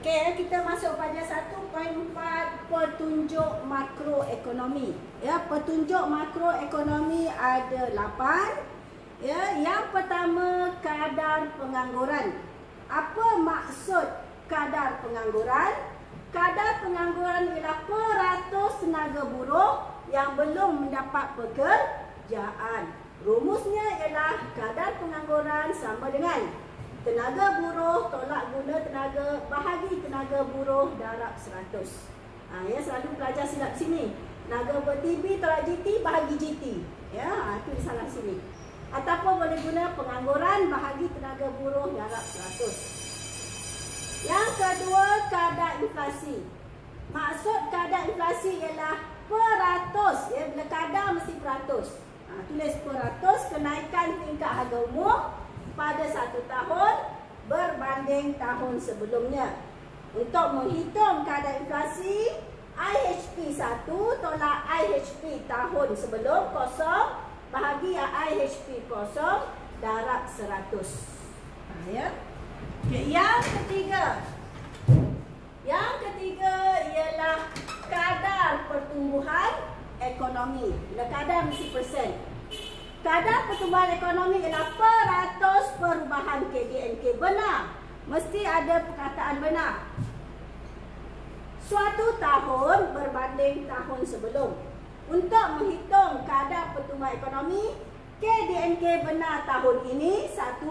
Okey, kita masuk pada 1.4 petunjuk makroekonomi. Ya, petunjuk makroekonomi ada 8. Ya, yang pertama kadar pengangguran. Apa maksud kadar pengangguran? Kadar pengangguran ialah peratus tenaga buruh yang belum mendapat pekerjaan. Rumusnya ialah kadar pengangguran sama dengan tenaga buruh tolak guna tenaga bahagi tenaga buruh darab 100. Ya, selalu pelajar silap sini. Tenaga ber-TB tolak GT bahagi GT. Ya, itu salah sini. Ataupun boleh guna pengangguran bahagi tenaga buruh darab 100. Yang kedua, kadar inflasi. Maksud kadar inflasi ialah peratus. Ya, bila kadar mesti peratus. Tulis peratus kenaikan tingkat harga umum pada 1 tahun berbanding tahun sebelumnya. Untuk menghitung kadar inflasi, IHP 1 tolak IHP tahun sebelum kosong bahagi IHP kosong darab 100. Ya. Okay, yang ketiga ialah kadar pertumbuhan ekonomi. Bila kadar mesti persen. Kadar pertumbuhan ekonomi ialah peratus perubahan KDNK. Benar. Mesti ada perkataan benar. Suatu tahun berbanding tahun sebelum. Untuk menghitung kadar pertumbuhan ekonomi, KDNK benar tahun ini 1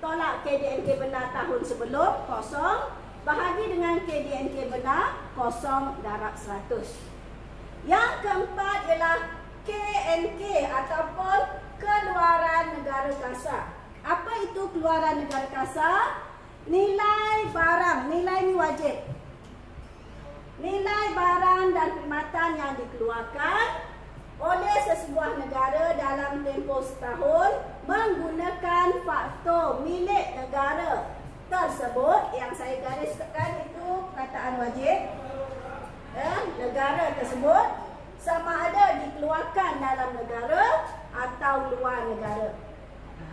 tolak KDNK benar tahun sebelum kosong bahagi dengan KDNK benar kosong darab 100. Yang keempat ialah KNK ataupun keluaran negara kasar. Apa itu keluaran negara kasar? Nilai barang, nilai ini wajib. Nilai barang dan perkhidmatan yang dikeluarkan oleh sesebuah negara dalam tempoh setahun menggunakan faktor milik negara tersebut. Yang saya gariskan itu perkataan wajib. Negara tersebut sama ada dikeluarkan dalam negara atau luar negara.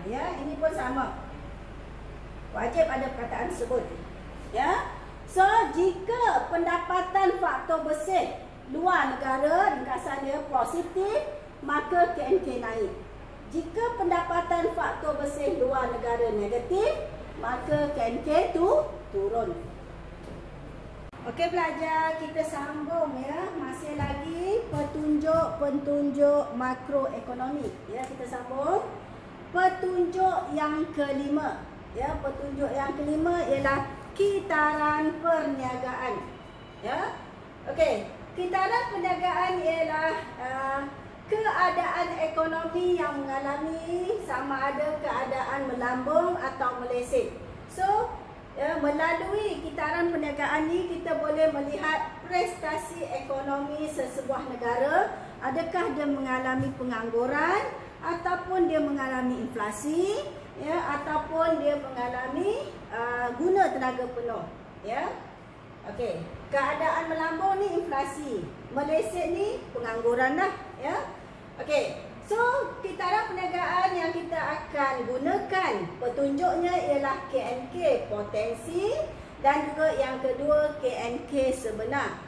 Ya, ini pun sama. Wajib ada perkataan tersebut. Ya. So, jika pendapatan faktor bersih luar negara ringkasannya positif, maka KNK naik. Jika pendapatan faktor bersih luar negara negatif, maka KNK itu turun. Okey pelajar, kita sambung ya. Masih lagi petunjuk makroekonomi. Ya, kita sambung. Petunjuk yang kelima. Ya, petunjuk yang kelima ialah kitaran perniagaan. Ya. Okey, kitaran perniagaan ialah keadaan ekonomi yang mengalami sama ada keadaan melambung atau meleset. So, melalui kitaran perniagaan ini kita boleh melihat prestasi ekonomi sesebuah negara. Adakah dia mengalami pengangguran ataupun dia mengalami inflasi, ya, ataupun dia mengalami guna tenaga penuh. Ya. Okey, keadaan melambung ni inflasi, meleset ni pengangguran dah. Ya. Okey. So, kitaran perniagaan yang kita akan gunakan petunjuknya ialah KNK potensi dan juga yang kedua KNK sebenar.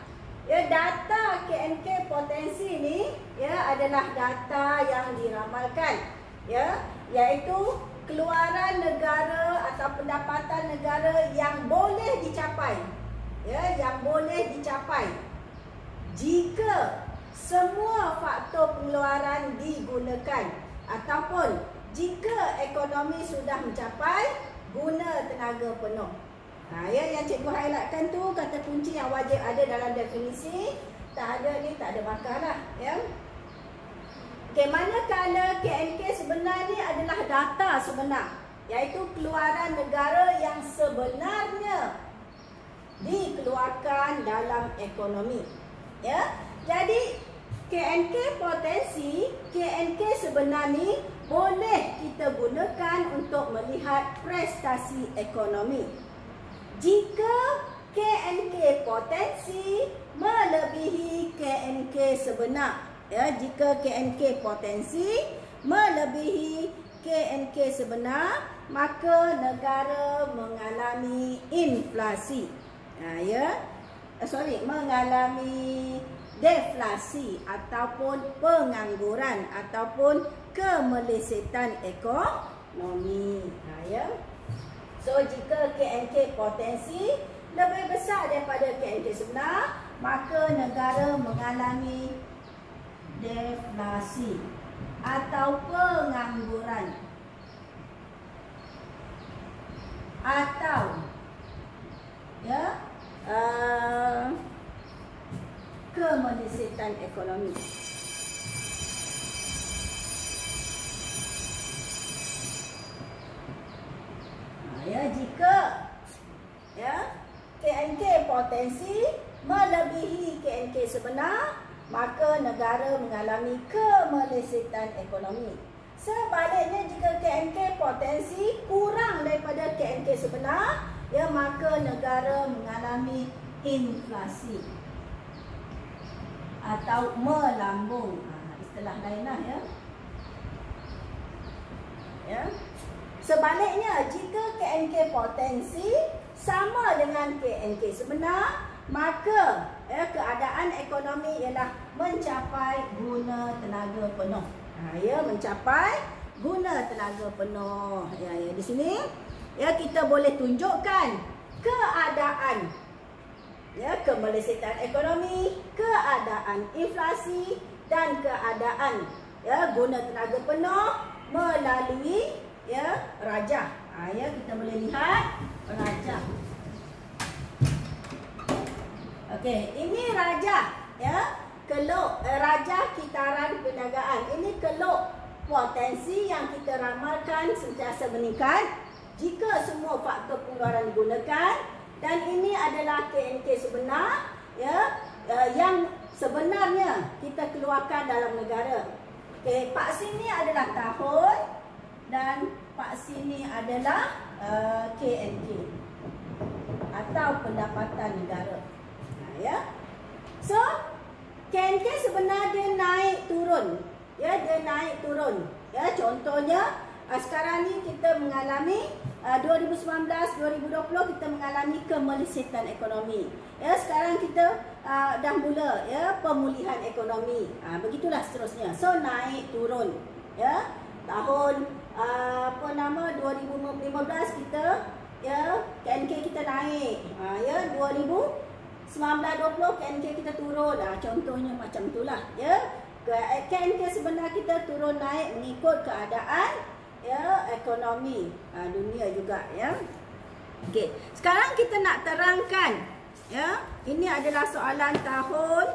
Ya, data KNK potensi ni ya adalah data yang diramalkan, ya, iaitu keluaran negara atau pendapatan negara yang boleh dicapai. Ya, yang boleh dicapai jika semua faktor pengeluaran digunakan ataupun jika ekonomi sudah mencapai guna tenaga penuh. Ya, yang cikgu highlightkan tu kata kunci yang wajib ada dalam definisi. Tak ada ni tak ada masalah, ya. Okey, manakala KNK sebenar ni adalah data sebenar, iaitu keluaran negara yang sebenarnya dikeluarkan dalam ekonomi. Ya. Jadi KNK potensi, KNK sebenar ni boleh kita gunakan untuk melihat prestasi ekonomi. Jika KNK potensi melebihi KNK sebenar, ya, jika KNK potensi melebihi KNK sebenar, maka negara mengalami inflasi. Ya. Mengalami deflasi ataupun pengangguran ataupun kemelesetan ekonomi. Ya. So jika KNK potensi lebih besar daripada KNK sebenar, maka negara mengalami deflasi atau pengangguran atau kemelesetan ekonomi. Jika KNK potensi melebihi KNK sebenar, maka negara mengalami kemelesetan ekonomi. Sebaliknya, jika KNK potensi kurang daripada KNK sebenar, maka negara mengalami inflasi atau melambung. Istilah lainlah ya. Sebaliknya, jika KNK potensi sama dengan KNK sebenar, maka keadaan ekonomi ialah mencapai guna tenaga penuh. Mencapai guna tenaga penuh. Di sini kita boleh tunjukkan keadaan kemelesetan ekonomi, keadaan inflasi dan keadaan guna tenaga penuh melalui rajah. Kita boleh lihat rajah. Okey, ini rajah keluk rajah kitaran perniagaan. Ini keluk potensi yang kita ramalkan sentiasa meningkat jika semua faktor pengeluaran digunakan, dan ini adalah KNK sebenar yang sebenarnya kita keluarkan dalam negara. Okey, pak sini adalah tahun dan pak sini adalah KNK atau pendapatan negara. So KNK sebenarnya dia naik turun. Dia naik turun. Contohnya sekarang ni kita mengalami 2019-2020 kita mengalami kemelesetan ekonomi. Sekarang kita dah mula pemulihan ekonomi. Begitulah seterusnya. So naik turun. Tahun 2015 kita KNK kita naik. 2019-20 KNK kita turun. Contohnya macam itulah. KNK sebenar kita turun naik mengikut keadaan ekonomi dunia juga. Okey, sekarang kita nak terangkan. Ini adalah soalan tahun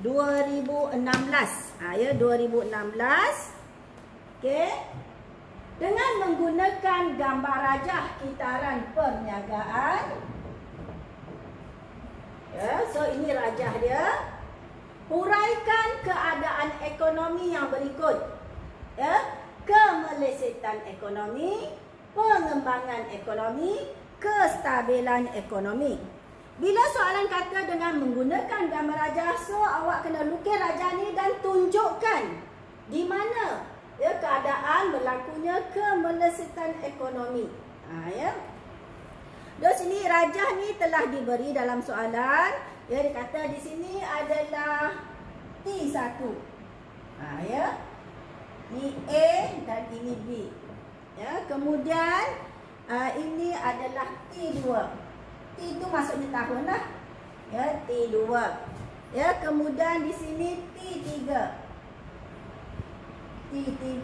2016. 2016. Okey. Dengan menggunakan gambar rajah kitaran perniagaan. So ini rajah dia. Huraikan keadaan ekonomi yang berikut. Kemelesetan ekonomi, pengembangan ekonomi, kestabilan ekonomi. Bila soalan kata dengan menggunakan gambar rajah, so awak kena lukis rajah ni dan tunjukkan di mana keadaan berlakunya kemelesetan ekonomi. Di sini rajah ni telah diberi dalam soalan. Dia kata di sini adalah T1. Ini A dan ini B. Kemudian ini adalah T2. T itu maksudnya tahun lah. T2. Kemudian di sini T3. T3,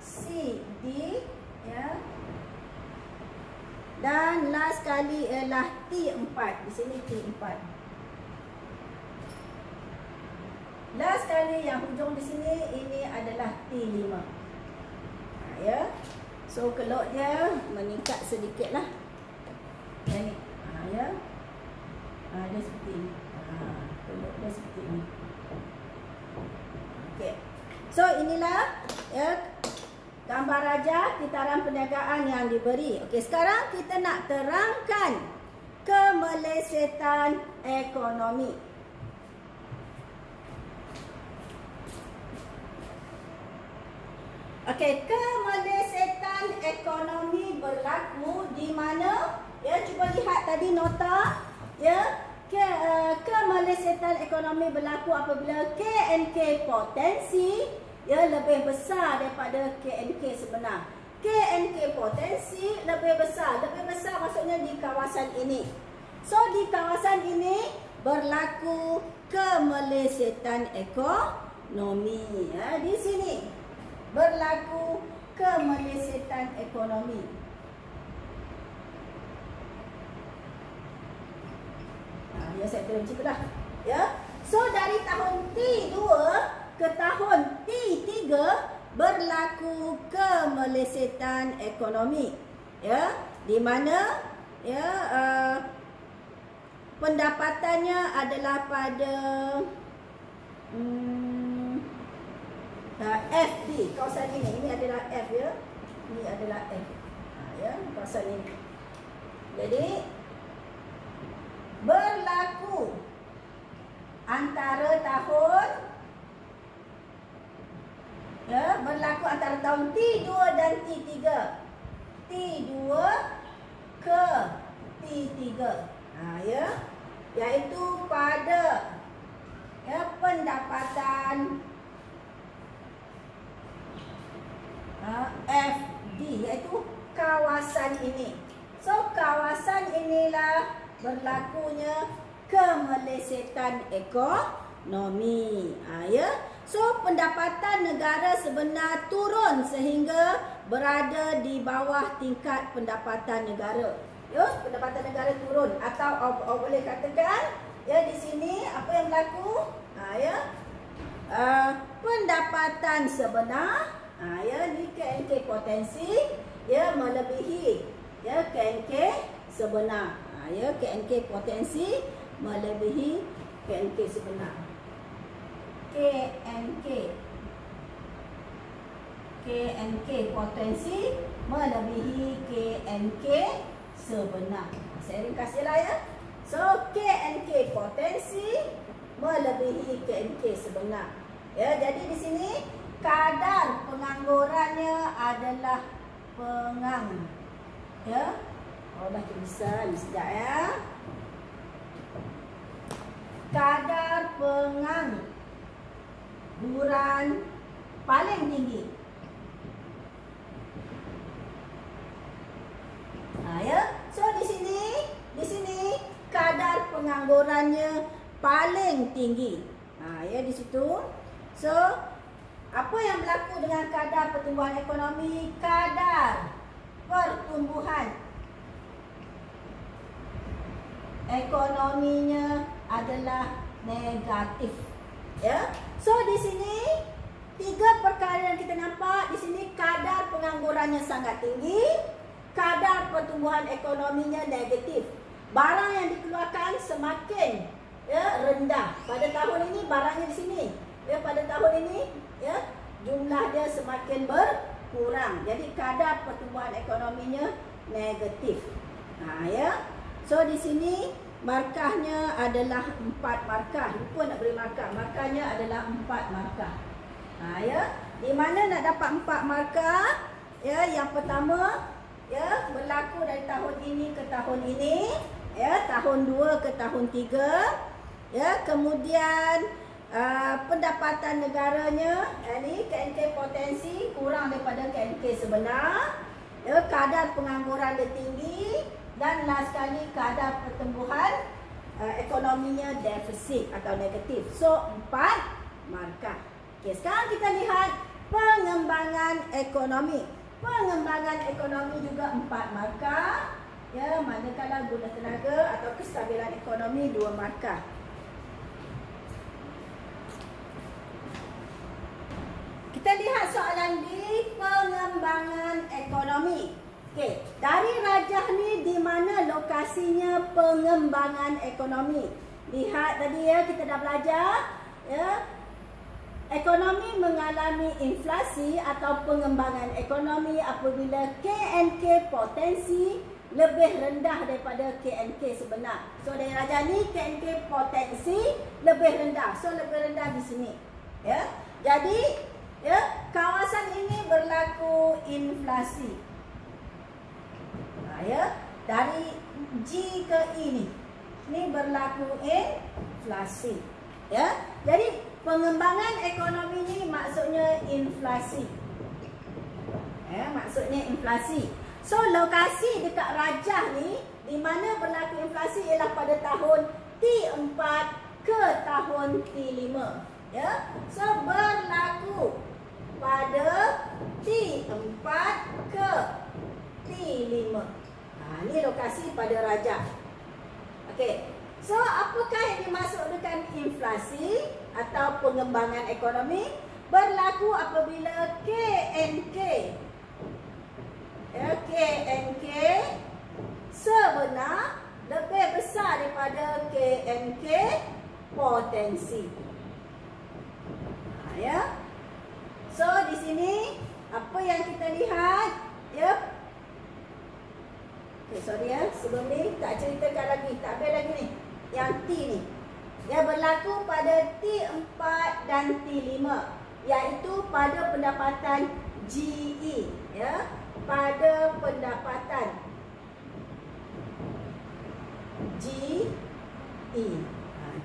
C, D, dan last kali ialah T4. Di sini T4. Last kali yang hujung di sini ini adalah T5. So keluk dia meningkat sedikit lah. Ni. Dia seperti ini. Keluk dia seperti ini. Okey. So inilah gambar rajah kitaran perniagaan yang diberi. Okey, sekarang kita nak terangkan kemelesetan ekonomi. Okey, kemelesetan ekonomi berlaku di mana? Cuba lihat tadi nota. Kemelesetan ekonomi berlaku apabila KNK potensi lebih besar daripada KNK sebenar. KNK potensi lebih besar maksudnya di kawasan ini. So di kawasan ini berlaku kemelesetan ekonomi. Di sini berlaku kemelesetan ekonomi. Ya, saya tulis macam itulah. Ya. So dari tahun T2 ke tahun T3 berlaku kemelesetan ekonomi. Ya, di mana pendapatannya adalah pada FD, kawasan ini. Ini adalah F ya. Ini adalah F. Ya, kawasan ini. Jadi berlaku antara tahun antara tahun T2 dan T3. T2 ke T3. Iaitu pada pendapatan FD, iaitu kawasan ini. So kawasan inilah berlakunya kemelesetan ekonomi. So pendapatan negara sebenar turun sehingga berada di bawah tingkat pendapatan negara. Pendapatan negara turun atau boleh katakan di sini apa yang berlaku? Pendapatan sebenar di KNK potensi melebihi KNK sebenar. KNK potensi melebihi KNK sebenar. KNK potensi melebihi KNK sebenar. Saya ringkas je lah ya. So KNK potensi melebihi KNK sebenar. Jadi di sini kadar penganggurannya adalah dah tulisan sekejap ya. Kadar pengangguran paling tinggi. So di sini kadar penganggurannya paling tinggi. Di situ. So apa yang berlaku dengan kadar pertumbuhan ekonomi? Kadar pertumbuhan ekonominya adalah negatif. So di sini tiga perkara yang kita nampak. Di sini kadar penganggurannya sangat tinggi, kadar pertumbuhan ekonominya negatif. Barang yang dikeluarkan semakin rendah. Pada tahun ini barangnya di sini. Pada tahun ini jumlah dia semakin berkurang. Jadi kadar pertumbuhan ekonominya negatif. So di sini markahnya adalah 4 markah. Lupa nak beri markah. Markahnya adalah 4 markah. Di mana nak dapat 4 markah? Yang pertama berlaku dari tahun ini ke tahun ini. Tahun 2 ke tahun 3. Kemudian pendapatan negaranya ini KNK potensi kurang daripada KNK sebenar. Kadar pengangguran dia tinggi. Dan last sekali kadar pertumbuhan ekonominya defisit atau negatif. So 4 markah. Sekarang kita lihat pengembangan ekonomi. Pengembangan ekonomi juga 4 markah. Manakala guna tenaga atau kestabilan ekonomi 2 markah. Kita lihat soalan di pengembangan ekonomi. Dari rajah ni di mana lokasinya pengembangan ekonomi? Lihat tadi kita dah belajar ekonomi mengalami inflasi atau pengembangan ekonomi apabila KNK potensi lebih rendah daripada KNK sebenar. So dari rajah ni KNK potensi lebih rendah. So lebih rendah di sini. Jadi kawasan ini berlaku inflasi. Dari G ke E ni. ni berlaku inflasi. Ya. Jadi pengembangan ekonomi ni maksudnya inflasi. Ya, maksudnya inflasi. So lokasi dekat rajah ni di mana berlaku inflasi ialah pada tahun T4 ke tahun T5. Ya. So berlaku pada T4 ke T5. Ini lokasi pada rajah. Okey. So apakah yang dimaksud dengan inflasi atau pengembangan ekonomi? Berlaku apabila KNK sebenar lebih besar daripada KNK potensi. Ya. So di sini apa yang kita lihat, ya. Okay, sorry ya, sebelum ni tak ceritakan lagi, tak habis lagi ni. Yang T ni. Dia berlaku pada T4 dan T5, iaitu pada pendapatan GE, ya. Pada pendapatan GE.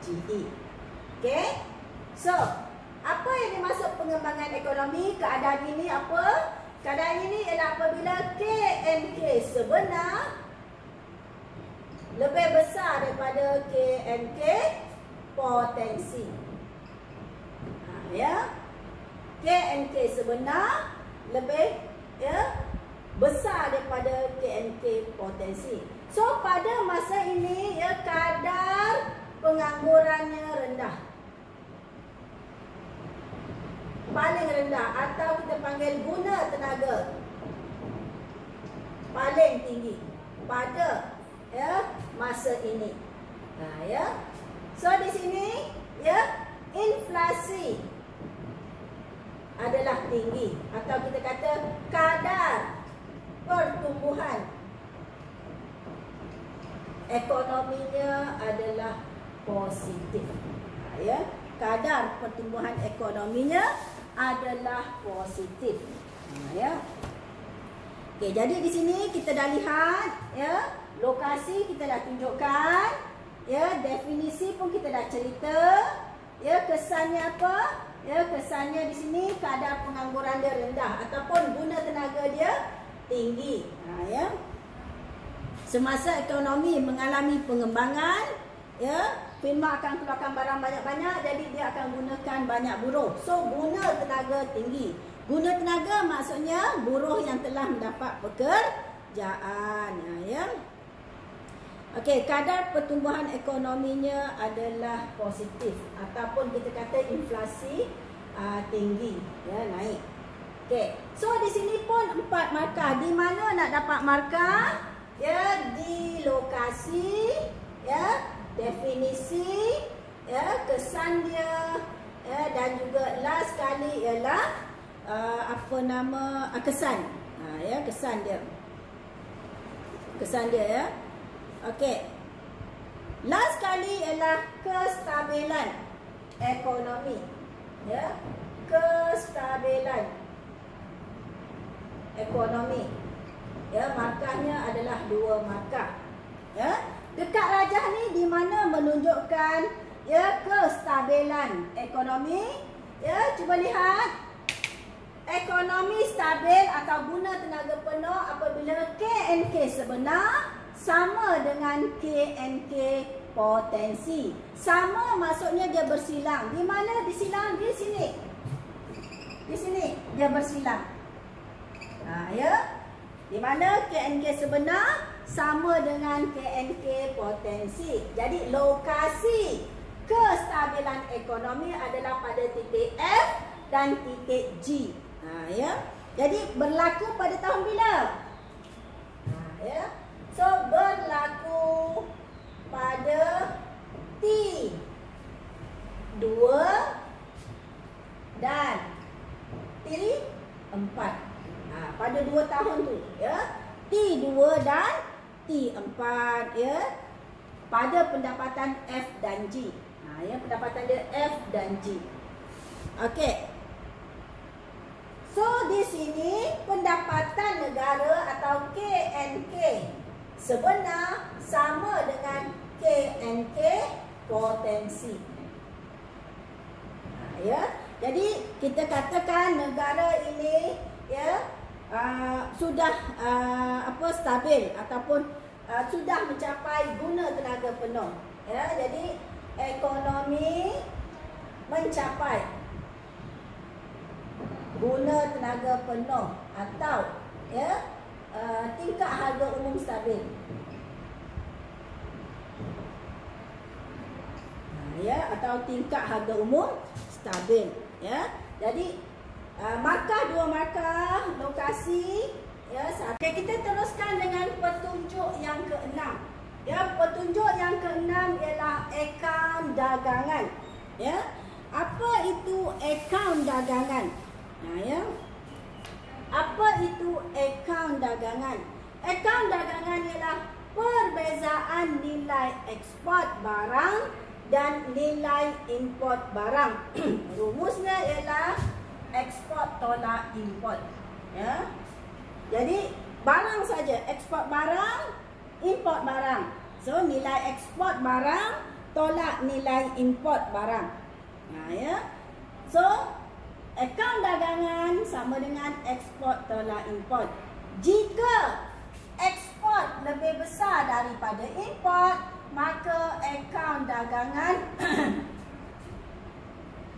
GE. Okey. So, apa yang dimaksud pengembangan ekonomi? Keadaan ini apa? Keadaan ini ialah apabila KNK sebenar lebih besar daripada KNK potensi. Ya. KNK sebenar lebih, ya, besar daripada KNK potensi. So pada masa ini, ya, kadar penganggurannya rendah. Paling rendah atau kita panggil guna tenaga paling tinggi pada, ya, masa ini. Ya. So di sini, ya, inflasi adalah tinggi atau kita kata kadar pertumbuhan ekonominya adalah positif. Ya, kadar pertumbuhan ekonominya adalah positif. Ya. Okey, jadi di sini kita dah lihat, ya, lokasi kita dah tunjukkan, ya, definisi pun kita dah cerita, ya, kesannya apa? Ya, kesannya di sini kadar pengangguran dia rendah ataupun guna tenaga dia tinggi. Ya. Semasa ekonomi mengalami pengembangan, ya, firma akan keluarkan barang banyak-banyak, jadi dia akan gunakan banyak buruh. So guna tenaga tinggi. Guna tenaga maksudnya buruh yang telah mendapat pekerjaan. Ya. Okey, kadar pertumbuhan ekonominya adalah positif ataupun kita kata inflasi tinggi, ya, naik. Okey. So di sini pun 4 markah. Di mana nak dapat markah? Ya, di lokasi, ya, definisi, ya, kesan dia, ya, dan juga last sekali ialah kesan. Ya, kesan dia. Kesan dia, ya. Okey. Last sekali ialah kestabilan ekonomi. Ya. Kestabilan ekonomi. Ya, markahnya adalah 2 markah. Ya. Dekat rajah ni di mana menunjukkan, ya, kestabilan ekonomi. Ya, cuba lihat. Ekonomi stabil atau guna tenaga penuh apabila KNK sebenar sama dengan KNK potensi. Sama maksudnya dia bersilang. Di mana disilang? Di sini. Di sini dia bersilang. Ya. Di mana KNK sebenar sama dengan KNK potensi. Jadi lokasi kestabilan ekonomi adalah pada titik F dan titik G. Ya. Jadi berlaku pada tahun bila? Ya. So berlaku pada T2 dan T4. Pada 2 tahun tu, ya. T2 dan T4, ya. Pada pendapatan F dan G. Ya, pendapatan dia F dan G. Okey. So di sini pendapatan negara atau KNK sebenar sama dengan KNK potensi. Ya, jadi kita katakan negara ini ya sudah stabil ataupun sudah mencapai guna tenaga penuh. Ya, jadi ekonomi mencapai guna tenaga penuh atau ya tingkat harga umum stabil. Ya, atau tingkat harga umum stabil. Ya, jadi markah, 2 markah, lokasi. Ya, okay, kita teruskan dengan petunjuk yang ke-6. Ya, petunjuk yang ke-6 ialah akaun dagangan. Ya, apa itu akaun dagangan? Nah, ya, apa itu akaun dagangan? Akaun dagangan ialah perbezaan nilai ekspor barang dan nilai import barang. Rumusnya ialah ekspor tolak import. Ya, jadi barang saja, ekspor barang, import barang. So nilai ekspor barang tolak nilai import barang. Nah, ya, so akaun dagangan sama dengan ekspor tolak import. Jika ekspor lebih besar daripada import, maka akaun dagangan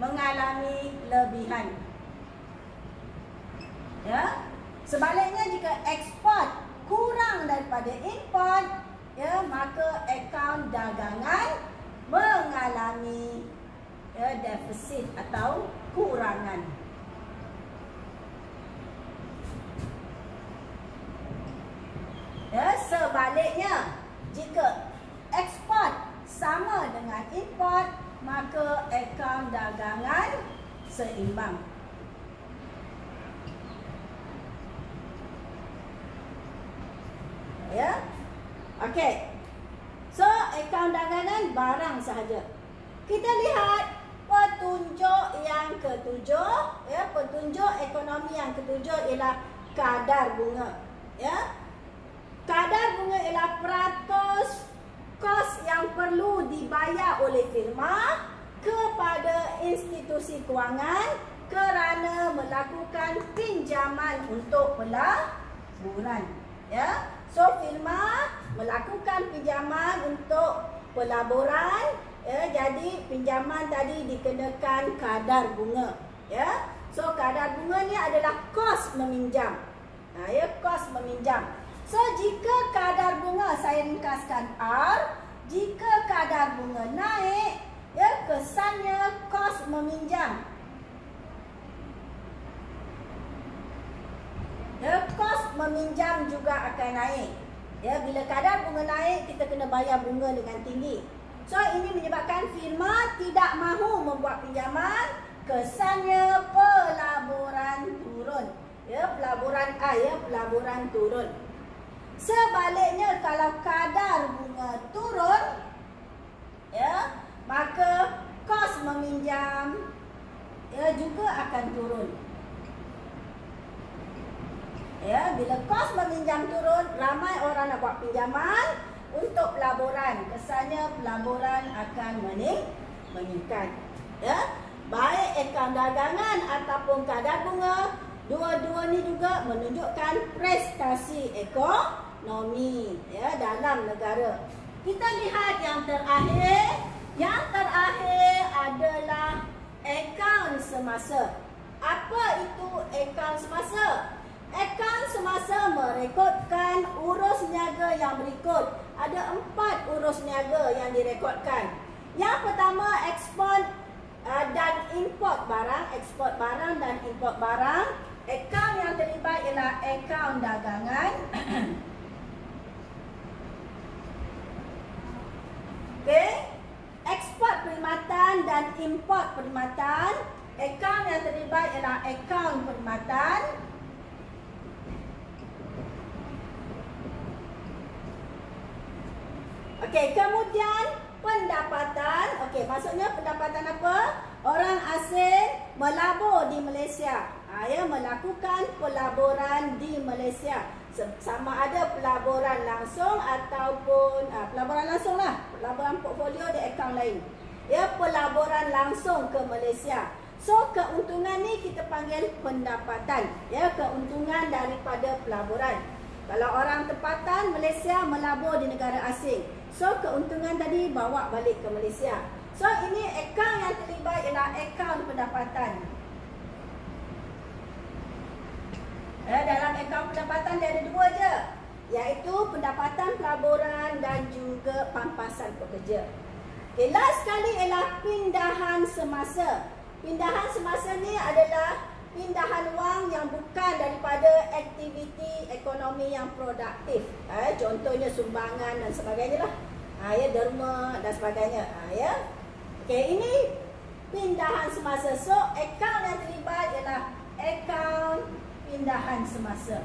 mengalami lebihan. Ya, sebaliknya jika ekspor kurang daripada import, ya, maka akaun dagangan mengalami defisit atau kurangan. Ya, sebaliknya jika ekspor sama dengan import, maka akaun dagangan seimbang. Ya, okey. So akaun dagangan barang sahaja. Kita lihat petunjuk yang ke-7. Ya, petunjuk ekonomi yang ke-7 ialah kadar bunga. Ya, kadar bunga ialah peratus kos yang perlu dibayar oleh firma kepada institusi kewangan kerana melakukan pinjaman untuk pelaburan. Ya, so firma melakukan pinjaman untuk pelaburan. Ya, jadi pinjaman tadi dikenakan kadar bunga. Ya, so kadar bunga ni adalah kos meminjam. Nah, ya, kos meminjam. So jika kadar bunga, saya ringkaskan R, jika kadar bunga naik, ya, kesannya kos meminjam. Ya, kos meminjam juga akan naik. Ya, bila kadar bunga naik, kita kena bayar bunga dengan tinggi. So ini menyebabkan firma tidak mahu membuat pinjaman, kesannya pelaburan turun. Ya, pelaburan A, ya, pelaburan turun. Sebaliknya kalau kadar bunga turun, ya, maka kos meminjam, ya, juga akan turun. Ya, bila kos meminjam turun, ramai orang nak buat pinjaman untuk pelaburan. Kesannya pelaburan akan meningkat. Ya, baik akaun dagangan ataupun kadar bunga, dua-dua ni juga menunjukkan prestasi ekonomi, ya, dalam negara. Kita lihat yang terakhir. Yang terakhir adalah akaun semasa. Apa itu akaun semasa? Akaun semasa merekodkan urus niaga yang berikut. Ada 4 urus niaga yang direkodkan. Yang pertama, ekspor dan import barang. Ekspor barang dan import barang. Akaun yang terlibat ialah akaun dagangan. Okey. Ekspor perkhidmatan dan import perkhidmatan. Akaun yang terlibat ialah akaun perkhidmatan. Okey, kemudian pendapatan. Okey, maksudnya pendapatan apa? Orang asing melabur di Malaysia. Ya, melakukan pelaburan di Malaysia. sama ada pelaburan langsung ataupun pelaburan langsung lah, pelaburan portfolio di akaun lain. Ya, pelaburan langsung ke Malaysia. So keuntungan ni kita panggil pendapatan. Ya, keuntungan daripada pelaburan. Kalau orang tempatan Malaysia melabur di negara asing, so keuntungan tadi bawa balik ke Malaysia. So ini akaun yang terlibat ialah akaun pendapatan. Dalam akaun pendapatan dia ada dua je, iaitu pendapatan pelaburan dan juga pampasan pekerja. Okay, last sekali ialah pindahan semasa. Pindahan semasa ni adalah pindahan wang yang bukan daripada aktiviti ekonomi yang produktif. Contohnya sumbangan dan sebagainya lah. Ya, derma dan sebagainya. Ya. Okay, ini pindahan semasa. So, akaun yang terlibat ialah akaun pindahan semasa.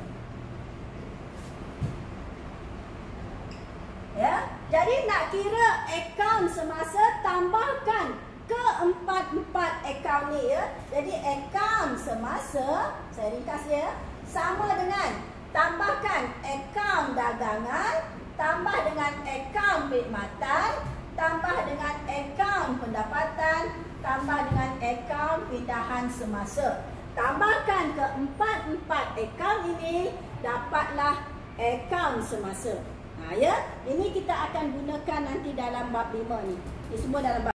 Ya, jadi nak kira akaun semasa, tambahkan keempat-empat akaun ni ya. Jadi akaun semasa, saya ringkas ya, sama dengan tambahkan akaun dagangan, tambah dengan akaun perkhidmatan, tambah dengan akaun pendapatan, tambah dengan akaun pindahan semasa. Tambahkan keempat-empat akaun ini, dapatlah akaun semasa. Ya, ini kita akan gunakan nanti dalam bab 5 ni. Ini semua dalam bab